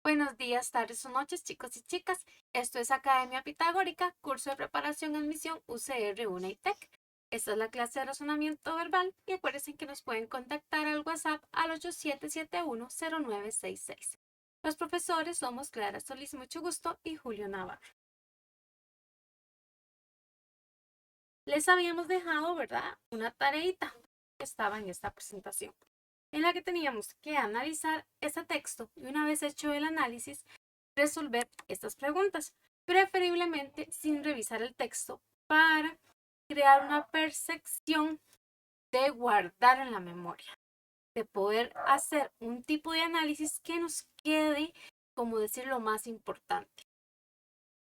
Buenos días, tardes o noches, chicos y chicas. Esto es Academia Pitagórica, curso de preparación en admisión UCR UNITEC. Esta es la clase de razonamiento verbal y acuérdense que nos pueden contactar al WhatsApp al 87710966. Los profesores somos Clara Solís, mucho gusto, y Julio Navarro. Les habíamos dejado, ¿verdad?, una tareita que estaba en esta presentación, en la que teníamos que analizar ese texto y una vez hecho el análisis, resolver estas preguntas, preferiblemente sin revisar el texto para crear una percepción de guardar en la memoria, de poder hacer un tipo de análisis que nos quede, como decir, lo más importante.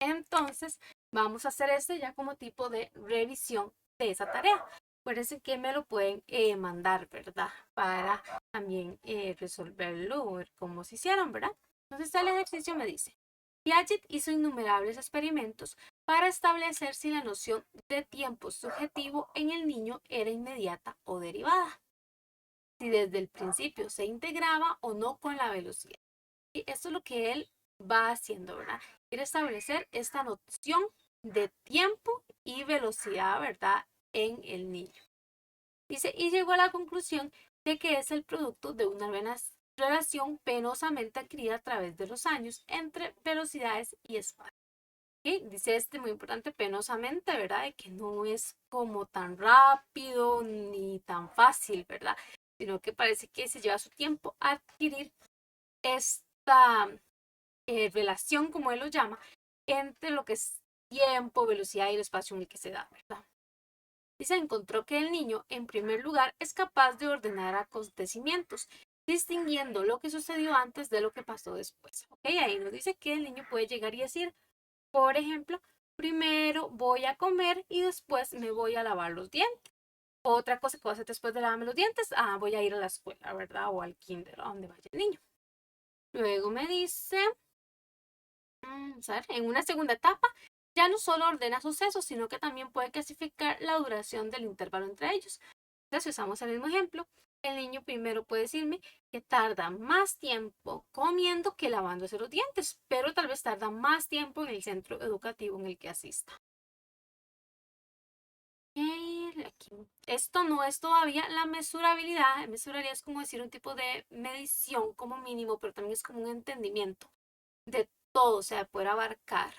Entonces, vamos a hacer esto ya como tipo de revisión de esa tarea. Acuérdense que me lo pueden mandar, ¿verdad? Para también resolverlo, ver cómo se hicieron, ¿verdad? Entonces, el ejercicio me dice, Piaget hizo innumerables experimentos para establecer si la noción de tiempo subjetivo en el niño era inmediata o derivada, si desde el principio se integraba o no con la velocidad. Y esto es lo que él va haciendo, ¿verdad? Quiere establecer esta noción de tiempo y velocidad, ¿verdad?, en el niño. Dice, y llegó a la conclusión de que es el producto de una relación penosamente adquirida a través de los años entre velocidades y espacio. ¿Okay? Dice muy importante, penosamente, ¿verdad? De que no es como tan rápido ni tan fácil, ¿verdad? Sino que parece que se lleva su tiempo a adquirir esta relación, como él lo llama, entre lo que es tiempo, velocidad y el espacio en el que se da, ¿verdad? Y se encontró que el niño, en primer lugar, es capaz de ordenar acontecimientos, distinguiendo lo que sucedió antes de lo que pasó después. ¿Ok? Ahí nos dice que el niño puede llegar y decir, por ejemplo, primero voy a comer y después me voy a lavar los dientes. Otra cosa que voy a hacer después de lavarme los dientes, voy a ir a la escuela, ¿verdad? O al kinder, a donde vaya el niño. Luego me dice, en una segunda etapa, ya no solo ordena sucesos, sino que también puede clasificar la duración del intervalo entre ellos. Entonces, si usamos el mismo ejemplo, el niño primero puede decirme que tarda más tiempo comiendo que lavándose los dientes, pero tal vez tarda más tiempo en el centro educativo en el que asista. Esto no es todavía la mesurabilidad. Mesurabilidad es como decir un tipo de medición como mínimo, pero también es como un entendimiento de todo, o sea, poder abarcar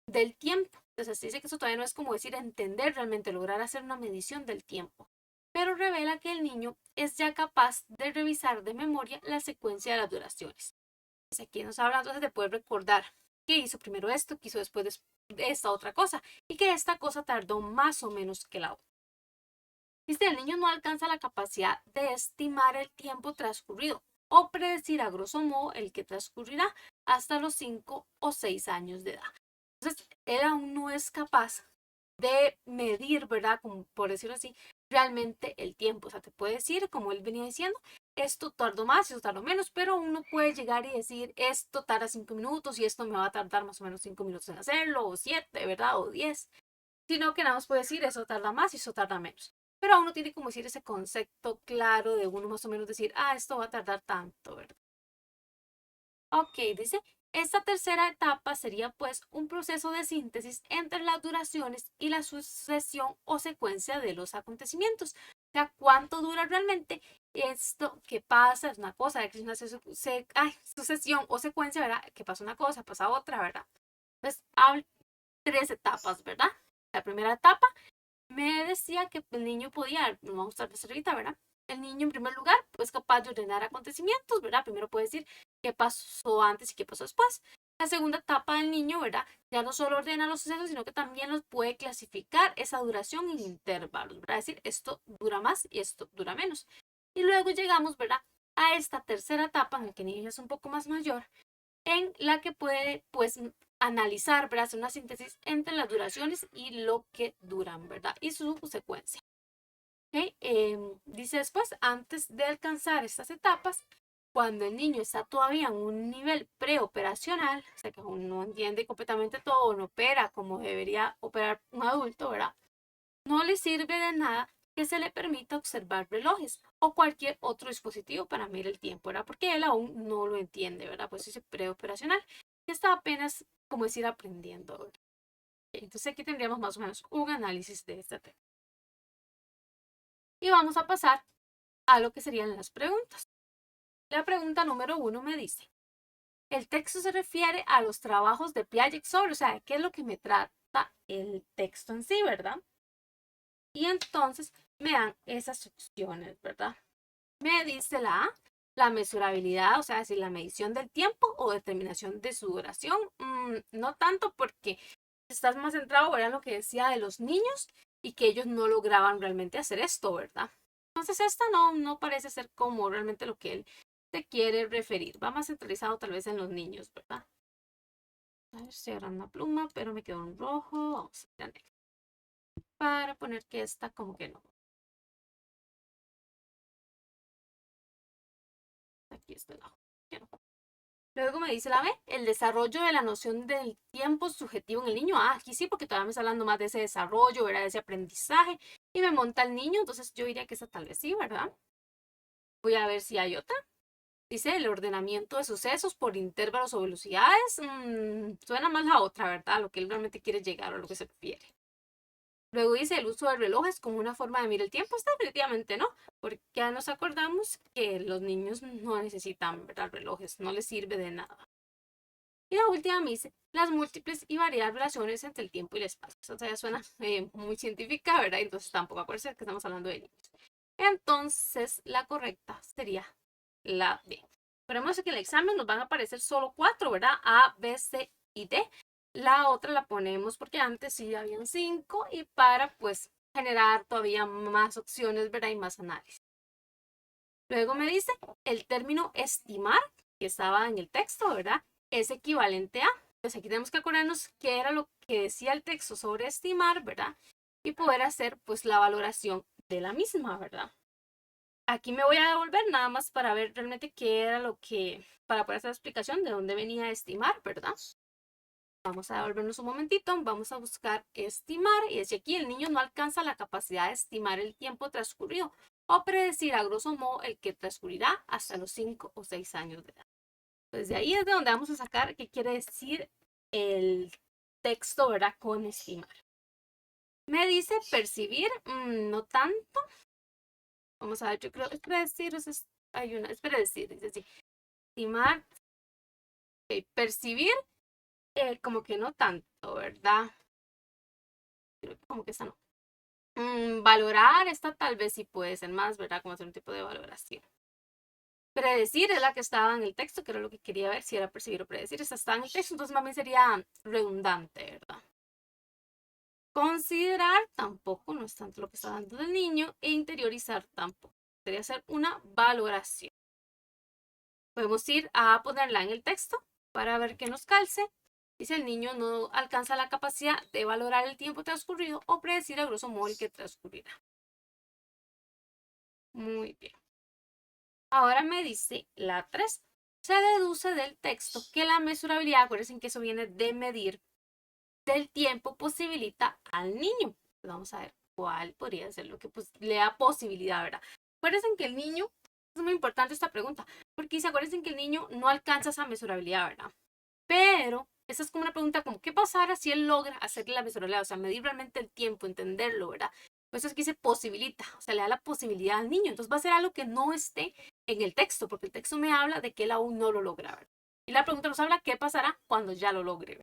del tiempo. Entonces, dice que eso todavía no es como decir entender realmente, lograr hacer una medición del tiempo, pero revela que el niño es ya capaz de revisar de memoria la secuencia de las duraciones. Pues aquí nos habla entonces de poder recordar que hizo primero esto, que hizo después de esta otra cosa, y que esta cosa tardó más o menos que la otra. Dice, el niño no alcanza la capacidad de estimar el tiempo transcurrido o predecir a grosso modo el que transcurrirá hasta los 5 o 6 años de edad. Entonces, él aún no es capaz de medir, ¿verdad? Como por decirlo así, realmente el tiempo. O sea, te puede decir, como él venía diciendo, esto tardó más, esto tardó menos, pero uno puede llegar y decir, esto tarda 5 minutos y esto me va a tardar más o menos 5 minutos en hacerlo, o 7, ¿verdad? O 10. Sino que nada más puede decir, eso tarda más y eso tarda menos. Pero uno tiene como decir ese concepto claro de uno más o menos decir, esto va a tardar tanto, ¿verdad? Ok, dice, esta tercera etapa sería pues un proceso de síntesis entre las duraciones y la sucesión o secuencia de los acontecimientos. O sea, cuánto dura realmente esto que pasa, es una cosa, es una sucesión o secuencia, ¿verdad? Que pasa una cosa, pasa otra, ¿verdad? Pues hay tres etapas, ¿verdad? La primera etapa me decía que el niño podía, nos vamos a mostrar ahorita, ¿verdad? El niño en primer lugar es capaz de ordenar acontecimientos, ¿verdad? Primero puede decir qué pasó antes y qué pasó después. La segunda etapa del niño, ¿verdad? Ya no solo ordena los sucesos, sino que también los puede clasificar esa duración en intervalos, ¿verdad? Es decir, esto dura más y esto dura menos. Y luego llegamos, ¿verdad? A esta tercera etapa en la que el niño es un poco más mayor, en la que puede, pues, analizar, ¿verdad? Hacer una síntesis entre las duraciones y lo que duran, ¿verdad? Y su secuencia. ¿Okay? Dice después, antes de alcanzar estas etapas, cuando el niño está todavía en un nivel preoperacional, o sea que aún no entiende completamente todo, no opera como debería operar un adulto, ¿verdad? No le sirve de nada que se le permita observar relojes o cualquier otro dispositivo para medir el tiempo, ¿verdad? Porque él aún no lo entiende, ¿verdad? Pues es preoperacional y está apenas, como decir, aprendiendo, ¿verdad? Entonces aquí tendríamos más o menos un análisis de este tema. Y vamos a pasar a lo que serían las preguntas. La pregunta número 1 me dice, el texto se refiere a los trabajos de Piaget sobre, o sea, qué es lo que me trata el texto en sí, ¿verdad? Y entonces me dan esas opciones, ¿verdad? Me dice la A, la mesurabilidad, o sea, decir, la medición del tiempo o determinación de su duración. No tanto porque estás más centrado, ¿verdad? En lo que decía de los niños y que ellos no lograban realmente hacer esto, ¿verdad? Entonces esta no parece ser como realmente lo que él se quiere referir. Va más centralizado tal vez en los niños, ¿verdad? A ver si agarran una pluma, pero me quedó en rojo. Vamos a ir a negro. Para poner que esta como que no. Aquí está el lado. Luego me dice la B, el desarrollo de la noción del tiempo subjetivo en el niño. Ah, aquí sí, porque todavía me está hablando más de ese desarrollo, ¿verdad? De ese aprendizaje. Y me monta el niño, entonces yo diría que esa tal vez sí, ¿verdad? Voy a ver si hay otra. Dice el ordenamiento de sucesos por intervalos o velocidades. Suena más la otra, ¿verdad? Lo que él realmente quiere llegar o a lo que se refiere. Luego dice el uso del reloj es como una forma de medir el tiempo. Está definitivamente no, porque ya nos acordamos que los niños no necesitan, ¿verdad? Relojes, no les sirve de nada. Y la última me dice las múltiples y variadas relaciones entre el tiempo y el espacio. O sea, ya suena muy científica, ¿verdad? Entonces tampoco acuérdense que estamos hablando de niños. Entonces la correcta sería la B. Esperemos que en el examen nos van a aparecer solo 4, ¿verdad? A, B, C y D. La otra la ponemos porque antes sí habían 5 y para pues generar todavía más opciones, ¿verdad? Y más análisis. Luego me dice el término estimar, que estaba en el texto, ¿verdad? Es equivalente a, pues aquí tenemos que acordarnos qué era lo que decía el texto sobre estimar, ¿verdad? Y poder hacer pues la valoración de la misma, ¿verdad? Aquí me voy a devolver nada más para ver realmente qué era lo que, para poder hacer la explicación de dónde venía a estimar, ¿verdad? Vamos a devolvernos un momentito, vamos a buscar estimar y dice aquí el niño no alcanza la capacidad de estimar el tiempo transcurrido o predecir a grosso modo el que transcurrirá hasta los 5 o 6 años de edad. Pues de ahí es de donde vamos a sacar qué quiere decir el texto, ¿verdad? Con estimar. Me dice percibir, no tanto. Vamos a ver, yo creo, es predecir, hay una, es predecir, dice así. Estimar, okay. Percibir, como que no tanto, ¿verdad? Creo que como que esta no. Valorar, esta tal vez sí puede ser más, ¿verdad? Como hacer un tipo de valoración. Predecir es la que estaba en el texto, que era lo que quería ver, si era percibir o predecir. Esta está en el texto, entonces más bien sería redundante, ¿verdad? Considerar tampoco, no es tanto lo que está dando del niño, e interiorizar tampoco. Sería hacer una valoración. Podemos ir a ponerla en el texto para ver que nos calce. Dice el niño no alcanza la capacidad de valorar el tiempo transcurrido o predecir a grosso modo el que transcurrirá. Muy bien. Ahora me dice la 3. Se deduce del texto que la mesurabilidad, acuérdense que eso viene de medir, del tiempo posibilita al niño. Vamos a ver cuál podría ser lo que pues, le da posibilidad, ¿verdad? Acuérdense que el niño, es muy importante esta pregunta, porque se acuérdense que el niño no alcanza esa mesurabilidad, ¿verdad? Pero esa es como una pregunta como, ¿qué pasará si él logra hacer la mesurabilidad? O sea, medir realmente el tiempo, entenderlo, ¿verdad? Pues es que se posibilita, o sea, le da la posibilidad al niño. Entonces va a ser algo que no esté en el texto, porque el texto me habla de que él aún no lo logra, ¿verdad? Y la pregunta nos habla qué pasará cuando ya lo logre.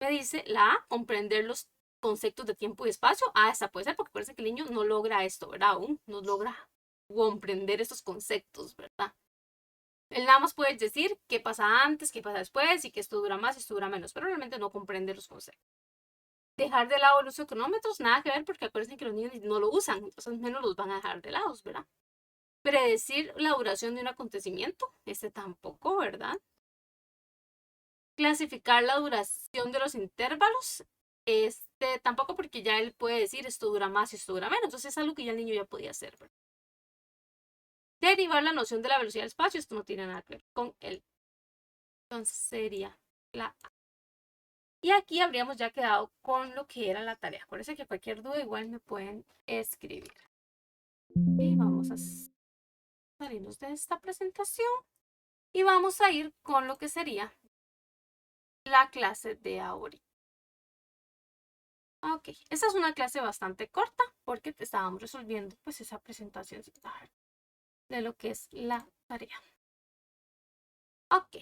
Me dice la A, comprender los conceptos de tiempo y espacio. Ah, esa puede ser porque parece que el niño no logra esto, ¿verdad? Aún no logra comprender estos conceptos, ¿verdad? Él nada más puede decir qué pasa antes, qué pasa después y que esto dura más y esto dura menos, pero realmente no comprende los conceptos. Dejar de lado los cronómetros, nada que ver porque acuérdense que los niños no lo usan, entonces menos los van a dejar de lado, ¿verdad? Predecir la duración de un acontecimiento, este tampoco, ¿verdad? Clasificar la duración de los intervalos, este tampoco porque ya él puede decir esto dura más y esto dura menos, entonces es algo que ya el niño ya podía hacer, ¿verdad? Derivar la noción de la velocidad del espacio, esto no tiene nada que ver con él. Entonces sería la A. Y aquí habríamos ya quedado con lo que era la tarea. Acuérdense que cualquier duda igual me pueden escribir. Y vamos a salirnos de esta presentación y vamos a ir con lo que sería la clase de ahorita. Ok, esta es una clase bastante corta porque estábamos resolviendo pues esa presentación de lo que es la tarea. Ok,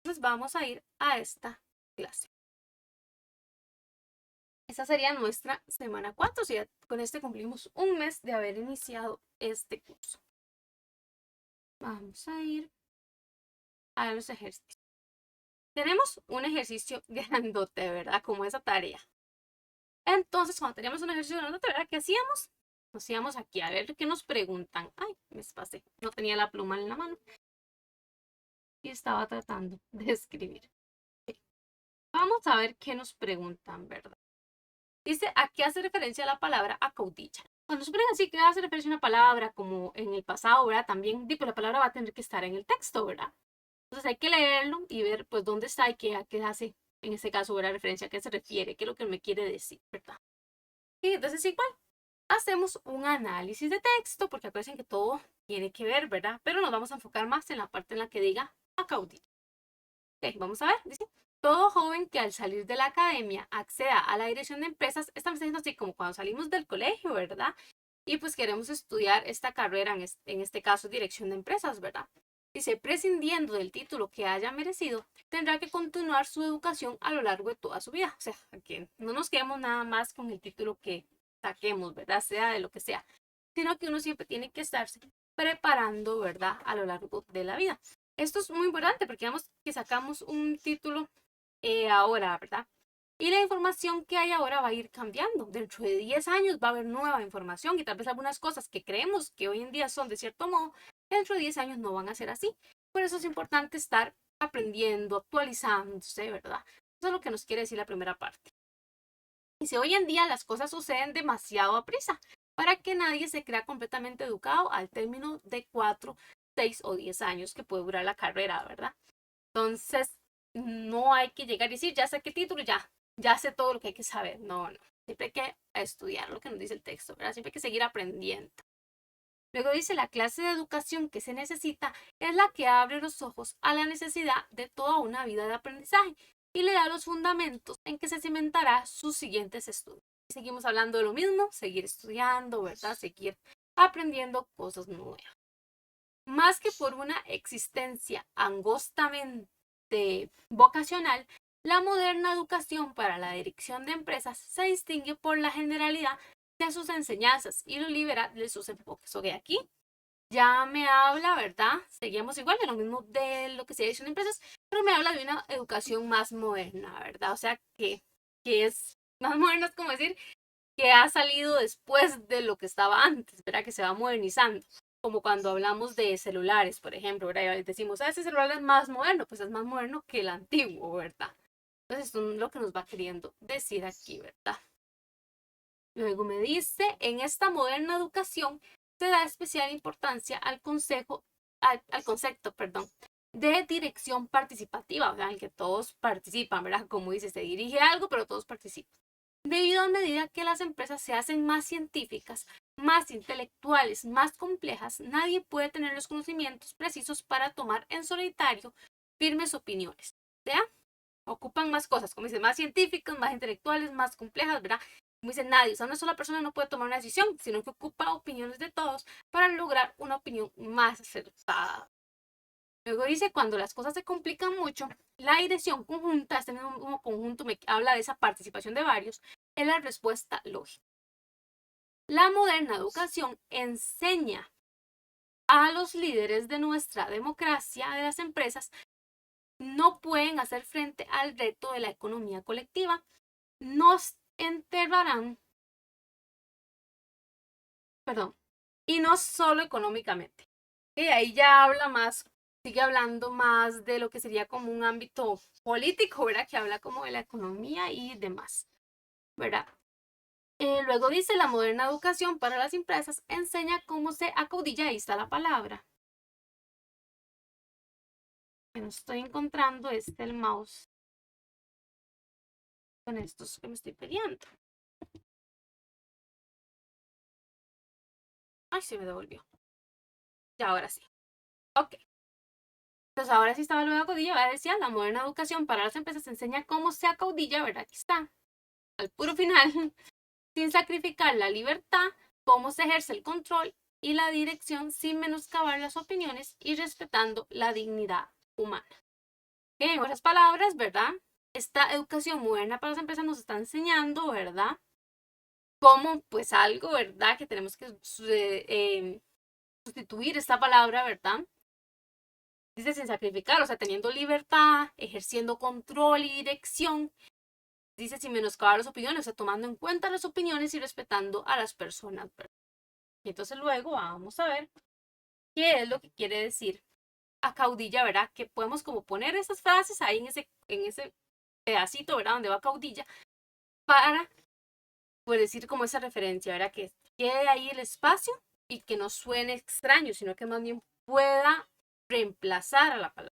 entonces vamos a ir a esta clase. Esta sería nuestra semana 4, si con este cumplimos un mes de haber iniciado este curso. Vamos a ir a los ejercicios. Tenemos un ejercicio grandote, ¿verdad? Como esa tarea. Entonces, cuando teníamos un ejercicio grandote, ¿verdad? ¿Qué hacíamos? Nos íbamos aquí a ver qué nos preguntan. Ay, me pasé. No tenía la pluma en la mano. Y estaba tratando de escribir. Vamos a ver qué nos preguntan, ¿verdad? Dice, ¿a qué hace referencia la palabra acaudilla? Cuando suponen así que hace referencia a una palabra como en el pasado, ¿verdad? También, pues la palabra va a tener que estar en el texto, ¿verdad? Entonces hay que leerlo y ver, pues, dónde está y qué hace, en este caso, ¿verdad? Referencia a qué se refiere, qué es lo que me quiere decir, ¿verdad? Y entonces igual, hacemos un análisis de texto, porque acuérdense que todo tiene que ver, ¿verdad? Pero nos vamos a enfocar más en la parte en la que diga acaudilla. Ok, vamos a ver, dice. Todo joven que al salir de la academia acceda a la dirección de empresas, estamos diciendo así como cuando salimos del colegio, ¿verdad? Y pues queremos estudiar esta carrera, en este caso dirección de empresas, ¿verdad? Dice, prescindiendo del título que haya merecido, tendrá que continuar su educación a lo largo de toda su vida. O sea, que no nos quedemos nada más con el título que saquemos, ¿verdad? Sea de lo que sea, sino que uno siempre tiene que estarse preparando, ¿verdad? A lo largo de la vida. Esto es muy importante porque digamos que sacamos un título ahora, ¿verdad? Y la información que hay ahora va a ir cambiando. Dentro de 10 años va a haber nueva información y tal vez algunas cosas que creemos que hoy en día son de cierto modo, dentro de 10 años no van a ser así. Por eso es importante estar aprendiendo, actualizándose, ¿verdad? Eso es lo que nos quiere decir la primera parte. Y si hoy en día las cosas suceden demasiado a prisa, para que nadie se crea completamente educado al término de 4, 6 o 10 años que puede durar la carrera, ¿verdad? Entonces, no hay que llegar y decir, ya sé qué título, ya sé todo lo que hay que saber. No, no. Siempre hay que estudiar lo que nos dice el texto, ¿verdad? Siempre hay que seguir aprendiendo. Luego dice, la clase de educación que se necesita es la que abre los ojos a la necesidad de toda una vida de aprendizaje y le da los fundamentos en que se cimentará sus siguientes estudios. Y seguimos hablando de lo mismo, seguir estudiando, ¿verdad? Seguir aprendiendo cosas nuevas. Más que por una existencia angostamente vocacional, la moderna educación para la dirección de empresas se distingue por la generalidad de sus enseñanzas y lo liberal de sus enfoques. Ok, aquí ya me habla, ¿verdad? Seguimos igual de lo mismo de lo que se dirección de empresas, pero me habla de una educación más moderna, ¿verdad? O sea, que es más moderna, es como decir, que ha salido después de lo que estaba antes, ¿verdad? Que se va modernizando. Como cuando hablamos de celulares, por ejemplo, ¿verdad? Y decimos, ese celular es más moderno, pues es más moderno que el antiguo, ¿verdad? Entonces, esto es lo que nos va queriendo decir aquí, ¿verdad? Luego me dice, en esta moderna educación se da especial importancia al concepto, perdón, de dirección participativa, o sea, en que todos participan, ¿verdad? Como dice, se dirige algo, pero todos participan. Debido a medida que las empresas se hacen más científicas, más intelectuales, más complejas, nadie puede tener los conocimientos precisos para tomar en solitario firmes opiniones. O sea, ocupan más cosas, como dice, más científicas, más intelectuales, más complejas, ¿verdad? Como dice nadie, o sea, una sola persona no puede tomar una decisión, sino que ocupa opiniones de todos para lograr una opinión más acertada. Luego dice, cuando las cosas se complican mucho, la dirección conjunta, este mismo conjunto me habla de esa participación de varios, es la respuesta lógica. La moderna educación enseña a los líderes de nuestra democracia, de las empresas, no pueden hacer frente al reto de la economía colectiva, nos enterrarán, perdón, y no solo económicamente. Y ahí ya habla más, sigue hablando más de lo que sería como un ámbito político, ¿verdad? Que habla como de la economía y demás, ¿verdad? Luego dice, la moderna educación para las empresas enseña cómo se acaudilla, ahí está la palabra. Que no estoy encontrando, es el mouse. con estos que me estoy peleando. Ay, se me devolvió. Ya, ahora sí. Ok. Entonces, ahora sí estaba luego caudilla, ¿verdad? Decía, la moderna educación para las empresas enseña cómo se acaudilla, ¿verdad? Aquí está. Al puro final, sin sacrificar la libertad, cómo se ejerce el control y la dirección sin menoscabar las opiniones y respetando la dignidad humana. En otras palabras, ¿verdad? Esta educación moderna para las empresas nos está enseñando, ¿verdad? Como pues algo, ¿verdad? Que tenemos que sustituir esta palabra, ¿verdad? Dice sin sacrificar, o sea, teniendo libertad, ejerciendo control y dirección. Dice sin menoscabar las opiniones, o sea, tomando en cuenta las opiniones y respetando a las personas, ¿verdad? Y entonces luego vamos a ver qué es lo que quiere decir acaudilla, ¿verdad? Que podemos como poner esas frases ahí en ese pedacito, ¿verdad? Donde va caudilla, para pues decir como esa referencia, ¿verdad? Que quede ahí el espacio y que no suene extraño, sino que más bien pueda reemplazar a la palabra.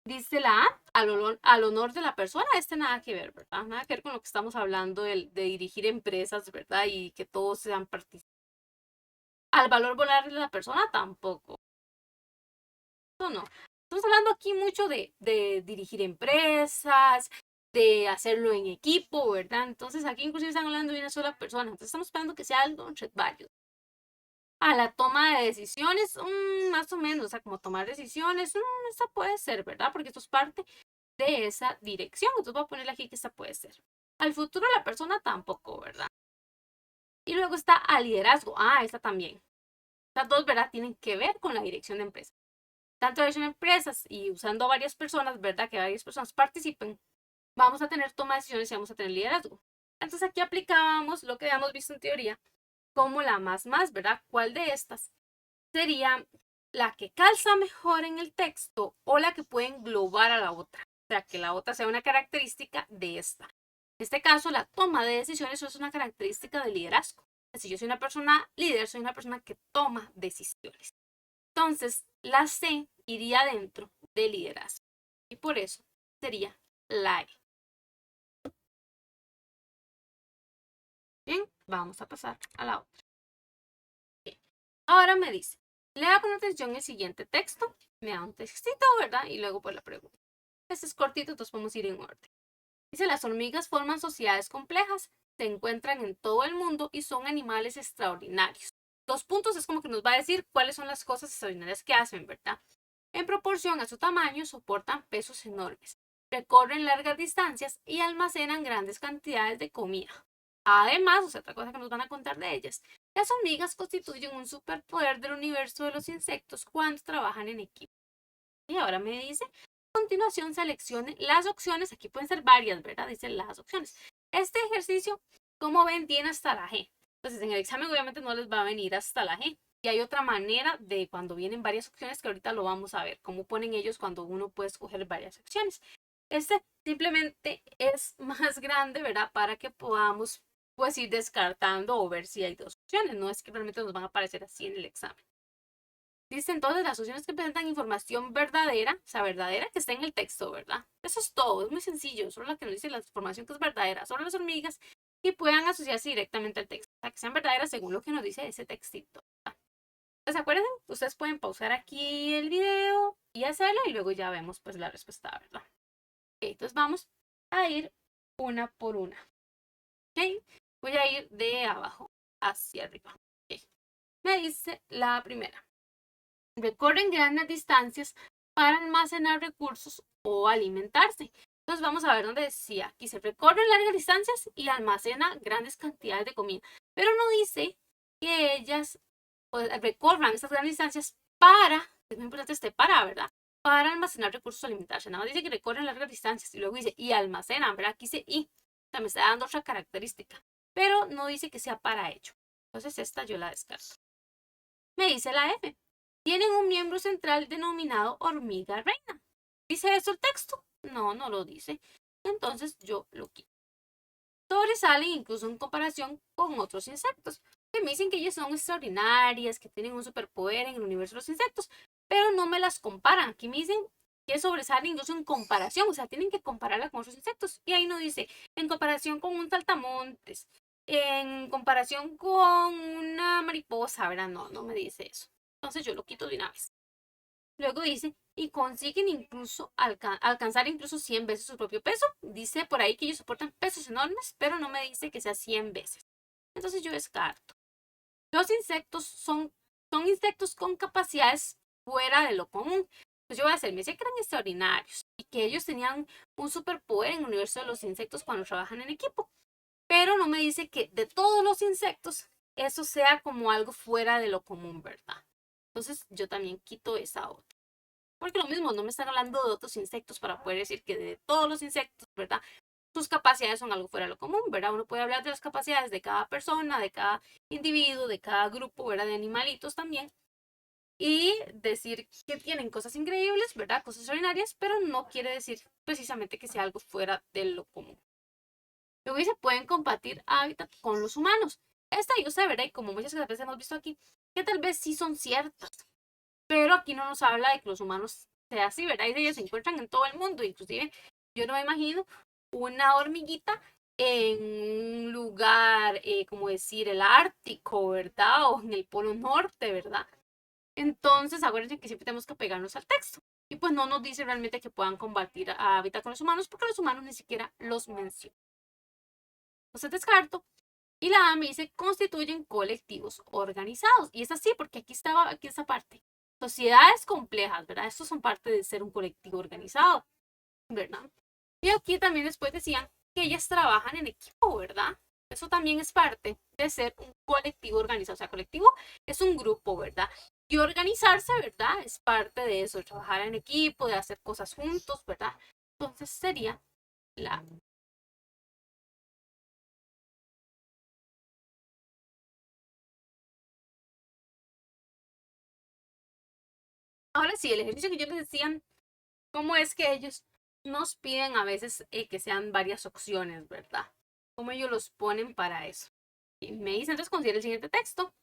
Dice la A, al honor de la persona, nada que ver, ¿verdad? Nada que ver con lo que estamos hablando de dirigir empresas, ¿verdad? Y que todos sean participantes. Al valor volar de la persona, tampoco. No. Estamos hablando aquí mucho de dirigir empresas, de hacerlo en equipo, ¿verdad? Entonces aquí inclusive están hablando de una sola persona. Entonces estamos esperando que sea algo entre varios. A la toma de decisiones, más o menos, o sea, como tomar decisiones, esta puede ser, ¿verdad? Porque esto es parte de esa dirección. Entonces voy a ponerle aquí que esta puede ser. Al futuro de la persona tampoco, ¿verdad? Y luego está al liderazgo. Esta también. Estas dos, ¿verdad? Tienen que ver con la dirección de empresa. Tanto dirección de empresas y usando a varias personas, ¿verdad? Que varias personas participen, vamos a tener toma de decisiones y vamos a tener liderazgo. Entonces aquí aplicábamos lo que habíamos visto en teoría como la más, ¿verdad? ¿Cuál de estas sería la que calza mejor en el texto o la que puede englobar a la otra? O sea, que la otra sea una característica de esta. En este caso, la toma de decisiones es una característica de liderazgo. Si yo soy una persona líder, soy una persona que toma decisiones. Entonces, la C iría dentro de liderazgo. Y por eso sería la E. Bien, vamos a pasar a la otra. Bien. Ahora me dice, lea con atención el siguiente texto. Me da un textito, ¿verdad? Y luego pues la pregunta. Este es cortito, entonces podemos ir en orden. Dice, las hormigas forman sociedades complejas, se encuentran en todo el mundo y son animales extraordinarios. 2 puntos es como que nos va a decir cuáles son las cosas extraordinarias que hacen, ¿verdad? En proporción a su tamaño, soportan pesos enormes, recorren largas distancias y almacenan grandes cantidades de comida. Además, otra cosa que nos van a contar de ellas, las hormigas constituyen un superpoder del universo de los insectos cuando trabajan en equipo. Y ahora me dice, a continuación seleccione las opciones, aquí pueden ser varias, ¿verdad? Dicen las opciones. Este ejercicio, como ven, tiene hasta la G. Entonces, en el examen obviamente no les va a venir hasta la G. Y hay otra manera de cuando vienen varias opciones que ahorita lo vamos a ver, cómo ponen ellos cuando uno puede escoger varias opciones. Este simplemente es más grande, ¿verdad? Para que podamos pues ir descartando o ver si hay 2 opciones. No es que realmente nos van a aparecer así en el examen. Dice entonces las opciones que presentan información verdadera, o sea, verdadera que está en el texto, ¿verdad? Eso es todo, es muy sencillo, solo la que nos dice la información que es verdadera sobre las hormigas y puedan asociarse directamente al texto, o sea, que sean verdaderas según lo que nos dice ese textito. Entonces, acuérdense, ustedes pueden pausar aquí el video y hacerlo y luego ya vemos pues la respuesta, ¿verdad? Okay, entonces vamos a ir una por una. Okay, voy a ir de abajo hacia arriba. Okay. Me dice la primera. Recorren grandes distancias para almacenar recursos o alimentarse. Entonces vamos a ver dónde decía, aquí se recorren largas distancias y almacena grandes cantidades de comida, pero no dice que ellas pues, recorran esas grandes distancias para, es muy importante este para, ¿verdad? Para almacenar recursos o alimentarse. Nada más dice que recorren largas distancias y luego dice y almacenan, ¿verdad? Aquí dice y, o sea, me está dando otra característica, pero no dice que sea para ello. Entonces esta yo la descarto. Me dice la F. Tienen un miembro central denominado hormiga reina. ¿Dice eso el texto? No, no lo dice. Entonces yo lo quito. Sobresalen incluso en comparación con otros insectos, que me dicen que ellas son extraordinarias, que tienen un superpoder en el universo de los insectos, pero no me las comparan. Aquí me dicen que sobresalen incluso en comparación, o sea, tienen que compararla con otros insectos. Y ahí no dice, en comparación con un saltamontes, en comparación con una mariposa, ¿verdad? No, no me dice eso. Entonces yo lo quito de una vez. Luego dice, y consiguen incluso alcanzar incluso 100 veces su propio peso. Dice por ahí que ellos soportan pesos enormes, pero no me dice que sea 100 veces. Entonces yo descarto. Los insectos son insectos con capacidades fuera de lo común. Pues yo voy a hacer, me dice que eran extraordinarios y que ellos tenían un superpoder en el universo de los insectos cuando trabajan en equipo. Pero no me dice que de todos los insectos eso sea como algo fuera de lo común, ¿verdad? Entonces yo también quito esa otra. Porque lo mismo, no me están hablando de otros insectos para poder decir que de todos los insectos, ¿verdad? Sus capacidades son algo fuera de lo común, ¿verdad? Uno puede hablar de las capacidades de cada persona, de cada individuo, de cada grupo, ¿verdad? De animalitos también. Y decir que tienen cosas increíbles, ¿verdad? Cosas extraordinarias, pero no quiere decir precisamente que sea algo fuera de lo común. Luego dice, pueden compartir hábitat con los humanos. Esta yo sé, ¿verdad? Y como muchas veces hemos visto aquí, que tal vez sí son ciertas, pero aquí no nos habla de que los humanos sea así, ¿verdad? Y ellos se encuentran en todo el mundo, inclusive yo no me imagino una hormiguita en un lugar, como decir, el Ártico, ¿verdad? O en el Polo Norte, ¿verdad? Entonces, acuérdense que siempre tenemos que pegarnos al texto. Y pues no nos dice realmente que puedan combatir a hábitat con los humanos, porque los humanos ni siquiera los mencionan. Entonces descarto. Y la A me dice, constituyen colectivos organizados. Y es así, porque aquí estaba, aquí esa parte. Sociedades complejas, ¿verdad? Estos son parte de ser un colectivo organizado, ¿verdad? Y aquí también después decían que ellas trabajan en equipo, ¿verdad? Eso también es parte de ser un colectivo organizado. O sea, colectivo es un grupo, ¿verdad? Y organizarse, ¿verdad? Es parte de eso, de trabajar en equipo, de hacer cosas juntos, ¿verdad? Entonces sería la... Ahora sí, el ejercicio que yo les decía, ¿cómo es que ellos nos piden a veces que sean varias opciones, ¿verdad? ¿Cómo ellos los ponen para eso? Y me dicen, entonces considera el siguiente texto.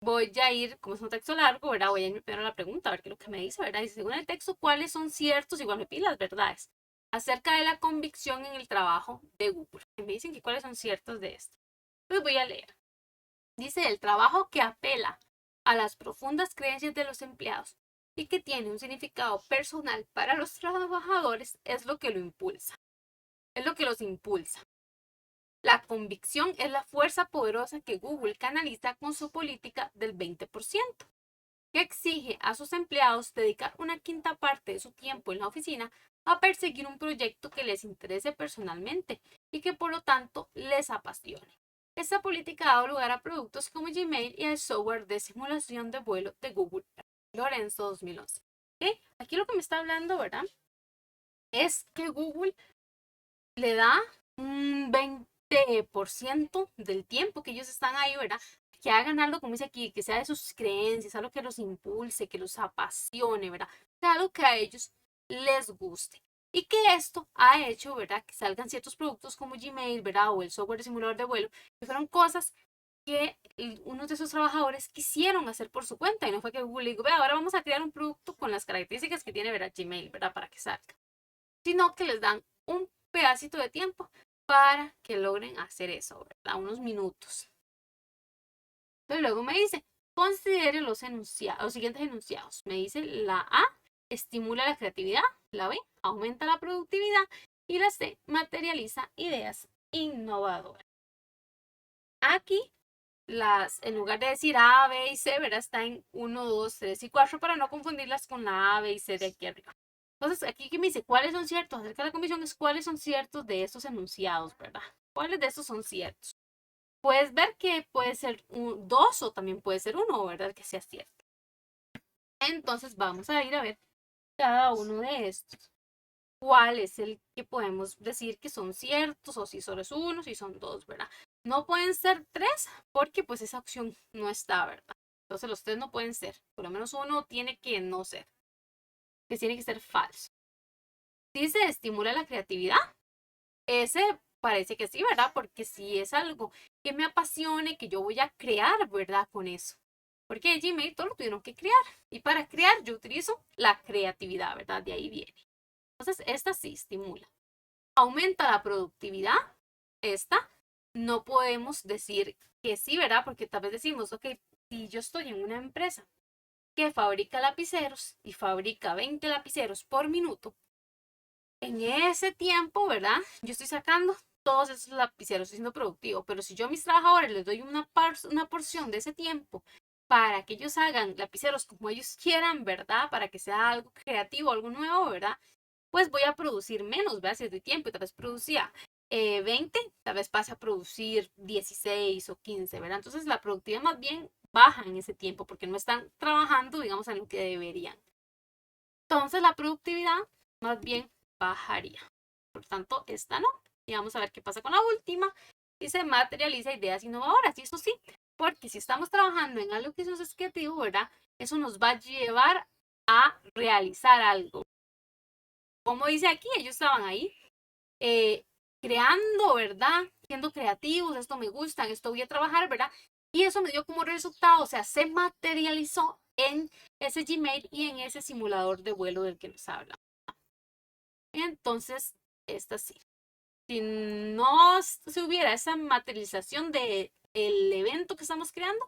Voy a ir, como es un texto largo, ¿verdad? Voy a ir primero a la pregunta, a ver qué es lo que me dice, ¿verdad? Dice, según el texto, ¿cuáles son ciertos, igual me piden las verdades, acerca de la convicción en el trabajo de Google? Y me dicen que cuáles son ciertos de esto. Entonces voy a leer. Dice, el trabajo que apela a las profundas creencias de los empleados y que tiene un significado personal para los trabajadores es lo que lo impulsa, es lo que los impulsa. La convicción es la fuerza poderosa que Google canaliza con su política del 20%, que exige a sus empleados dedicar una quinta parte de su tiempo en la oficina a perseguir un proyecto que les interese personalmente y que por lo tanto les apasione. Esta política ha dado lugar a productos como Gmail y el software de simulación de vuelo de Google Lorenzo 2011. ¿Okay? Aquí lo que me está hablando, ¿verdad? Es que Google le da un 20% del tiempo que ellos están ahí, ¿verdad? Que hagan algo, como dice aquí, que sea de sus creencias, algo que los impulse, que los apasione, ¿verdad? Sea algo que a ellos les guste. Y que esto ha hecho, ¿verdad? Que salgan ciertos productos como Gmail, ¿verdad? O el software de simulador de vuelo, que fueron cosas que unos de esos trabajadores quisieron hacer por su cuenta. Y no fue que Google dijo, ve, ahora vamos a crear un producto con las características que tiene, ¿verdad? Gmail, ¿verdad? Para que salga. Sino que les dan un pedacito de tiempo para que logren hacer eso, ¿verdad? Unos minutos. Entonces luego me dice, considere los siguientes enunciados. Me dice la A, estimula la creatividad, la B, aumenta la productividad y la C, materializa ideas innovadoras. Aquí, en lugar de decir A, B y C, ¿verdad? Está en 1, 2, 3 y 4 para no confundirlas con la A, B y C de aquí arriba. Entonces, aquí que me dice, ¿cuáles son ciertos? Acerca de la comisión es cuáles son ciertos de estos enunciados, ¿verdad? ¿Cuáles de estos son ciertos? Puedes ver que puede ser dos o también puede ser uno, ¿verdad? Que sea cierto. Entonces, vamos a ir a ver cada uno de estos. ¿Cuál es el que podemos decir que son ciertos? O si solo es uno, si son dos, ¿verdad? No pueden ser tres porque pues esa opción no está, ¿verdad? Entonces los tres no pueden ser. Por lo menos uno tiene que no ser. Que tiene que ser falso. Dice, estimula la creatividad. Ese parece que sí, ¿verdad? Porque si es algo que me apasione, que yo voy a crear, ¿verdad? Con eso. Porque Gmail todo lo tuvieron que crear. Y para crear yo utilizo la creatividad, ¿verdad? De ahí viene. Entonces, esta sí estimula. Aumenta la productividad. Esta no podemos decir que sí, ¿verdad? Porque tal vez decimos, ok, si yo estoy en una empresa que fabrica lapiceros y fabrica 20 lapiceros por minuto, en ese tiempo, ¿verdad? Yo estoy sacando todos esos lapiceros, estoy siendo productivo, pero si yo a mis trabajadores les doy una porción de ese tiempo para que ellos hagan lapiceros como ellos quieran, ¿verdad? Para que sea algo creativo, algo nuevo, ¿verdad? Pues voy a producir menos, ¿verdad? Si es de tiempo y tal vez producía 20, tal vez pase a producir 16 o 15, ¿verdad? Entonces la productividad más bien baja en ese tiempo porque no están trabajando, digamos, en lo que deberían. Entonces la productividad más bien bajaría. Por tanto, esta no. Y vamos a ver qué pasa con la última. Dice materializa ideas innovadoras. Y eso sí, porque si estamos trabajando en algo que es creativo, ¿verdad? Eso nos va a llevar a realizar algo. Como dice aquí, ellos estaban ahí creando, ¿verdad? Siendo creativos, esto me gusta, esto voy a trabajar, ¿verdad? Y eso me dio como resultado, o sea, se materializó en ese Gmail y en ese simulador de vuelo del que nos habla. Entonces, esta sí. Si no se hubiera esa materialización del evento que estamos creando,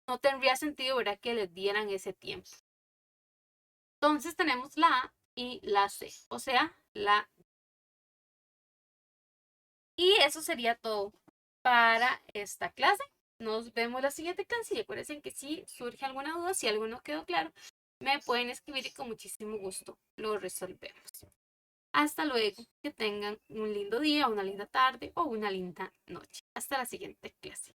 no tendría sentido, ¿verdad? Que les dieran ese tiempo. Entonces tenemos la A y la C, o sea, la... Y eso sería todo para esta clase. Nos vemos la siguiente clase y acuérdense que si surge alguna duda, si algo no quedó claro, me pueden escribir y con muchísimo gusto lo resolvemos. Hasta luego, que tengan un lindo día, una linda tarde o una linda noche. Hasta la siguiente clase.